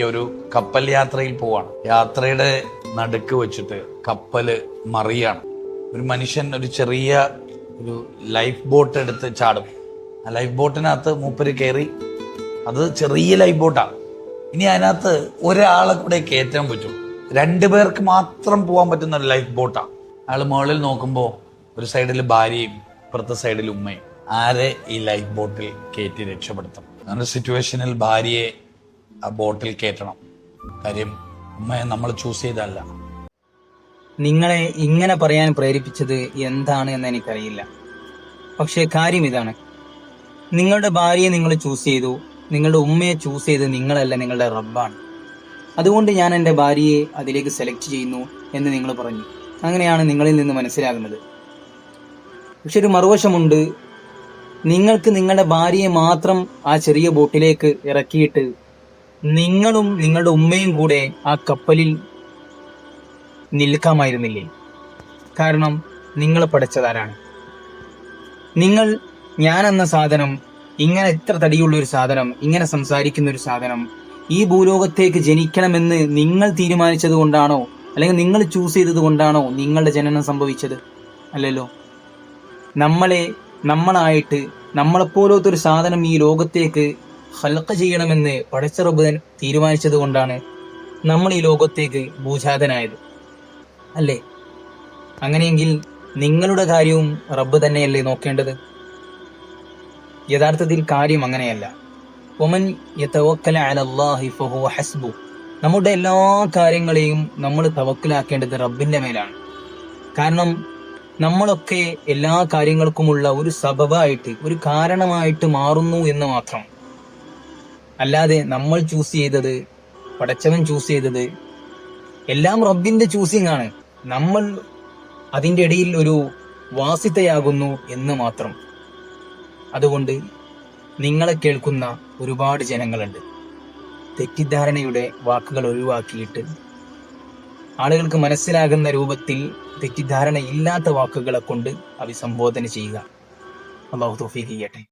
ഒരു കപ്പൽ യാത്രയിൽ പോവാണ്. യാത്രയുടെ നടുക്ക് വെച്ചിട്ട് കപ്പല് മറിയാണ്. ഒരു മനുഷ്യൻ ഒരു ചെറിയ ലൈഫ് ബോട്ട് എടുത്ത് ചാടും. ആ ലൈഫ് ബോട്ടിനകത്ത് മൂപ്പര് കയറി. അത് ചെറിയ ലൈഫ് ബോട്ടാണ്. ഇനി അതിനകത്ത് ഒരാളെ കൂടെ കയറ്റാൻ പറ്റും. 2 പേർക്ക് മാത്രം പോകാൻ പറ്റുന്ന ഒരു ലൈഫ് ബോട്ടാണ്. അയാൾ മുകളിൽ നോക്കുമ്പോൾ ഒരു സൈഡിൽ ഭാര്യയും ഇപ്പുറത്തെ സൈഡിൽ ഉമ്മയും. ആരെ ഈ ലൈഫ് ബോട്ടിൽ കയറ്റി രക്ഷപ്പെടുത്തും? അങ്ങനെ സിറ്റുവേഷനിൽ ഭാര്യയെ ആ ബോട്ടിൽ കയറ്റണം. കാര്യം ഉമ്മയെ നമ്മൾ ചൂസ് ചെയ്തല്ല. നിങ്ങളെ ഇങ്ങനെ പറയാൻ പ്രേരിപ്പിച്ചത് എന്താണ് എന്ന് എനിക്കറിയില്ല. പക്ഷേ കാര്യം ഇതാണ്, നിങ്ങളുടെ ഭാര്യയെ നിങ്ങൾ ചൂസ് ചെയ്തു, നിങ്ങളുടെ ഉമ്മയെ ചൂസ് ചെയ്ത് നിങ്ങളല്ല, നിങ്ങളുടെ റബ്ബാണ്. അതുകൊണ്ട് ഞാൻ എൻ്റെ ഭാര്യയെ അതിലേക്ക് സെലക്ട് ചെയ്യുന്നു എന്ന് നിങ്ങൾ പറഞ്ഞു. അങ്ങനെയാണ് നിങ്ങളിൽ നിന്ന് മനസ്സിലാകുന്നത്. പക്ഷെ ഒരു മറുവശമുണ്ട്. നിങ്ങൾക്ക് നിങ്ങളുടെ ഭാര്യയെ മാത്രം ആ ചെറിയ ബോട്ടിലേക്ക് ഇറക്കിയിട്ട് നിങ്ങളും നിങ്ങളുടെ ഉമ്മയും കൂടെ ആ കപ്പലിൽ നിൽക്കാമായിരുന്നില്ലേ? കാരണം നിങ്ങൾ പഠിച്ചതാരാണ്? ഞാൻ എന്ന സാധനം, ഇങ്ങനെ ഇത്ര തടിയുള്ള ഒരു സാധനം, ഇങ്ങനെ സംസാരിക്കുന്ന ഒരു സാധനം ഈ ഭൂലോകത്തേക്ക് ജനിക്കണമെന്ന് നിങ്ങൾ തീരുമാനിച്ചത് കൊണ്ടാണോ, അല്ലെങ്കിൽ നിങ്ങൾ ചൂസ് ചെയ്തത് കൊണ്ടാണോ നിങ്ങളുടെ ജനനം സംഭവിച്ചത്? അല്ലല്ലോ. നമ്മളായിട്ട് നമ്മളെപ്പോലത്തെ ഒരു സാധനം ഈ ലോകത്തേക്ക് ഖൽഖ് ചെയ്യണമെന്ന് പടച്ച റബ്ബ് തീരുമാനിച്ചത് കൊണ്ടാണ് നമ്മൾ ഈ ലോകത്തേക്ക് ഭൂജാതനായത്, അല്ലേ? അങ്ങനെയെങ്കിൽ നിങ്ങളുടെ കാര്യവും റബ്ബ് തന്നെയല്ലേ നോക്കേണ്ടത്? യഥാർത്ഥത്തിൽ കാര്യം അങ്ങനെയല്ല. വമൻ യതവക്കല അലല്ലാഹി ഫഹുവ ഹസ്ബു. നമ്മുടെ എല്ലാ കാര്യങ്ങളെയും നമ്മൾ തവക്കുലാക്കേണ്ടത് റബ്ബിന്റെ മേലാണ്. കാരണം നമ്മളൊക്കെ എല്ലാ കാര്യങ്ങൾക്കുമുള്ള ഒരു സബബായിട്ട്, ഒരു കാരണമായിട്ട് മാറുന്നു എന്ന് മാത്രം. അല്ലാതെ നമ്മൾ ചൂസ് ചെയ്തത്, പടച്ചവൻ ചൂസ് ചെയ്തത് എല്ലാം റബ്ബിന്റെ ചൂസിങ് ആണ്. നമ്മൾ അതിൻ്റെ ഇടയിൽ ഒരു വാസിതയാകുന്നു എന്ന് മാത്രം. അതുകൊണ്ട് നിങ്ങളെ കേൾക്കുന്ന ഒരുപാട് ജനങ്ങളുണ്ട്. തെറ്റിദ്ധാരണയുടെ വാക്കുകൾ ഒഴിവാക്കിയിട്ട് ആളുകൾക്ക് മനസ്സിലാകുന്ന രൂപത്തിൽ തെറ്റിദ്ധാരണ ഇല്ലാത്ത വാക്കുകളെ കൊണ്ട് അഭിസംബോധന ചെയ്യുക. അല്ലാഹു തൗഫീഖ് ചെയ്യട്ടെ.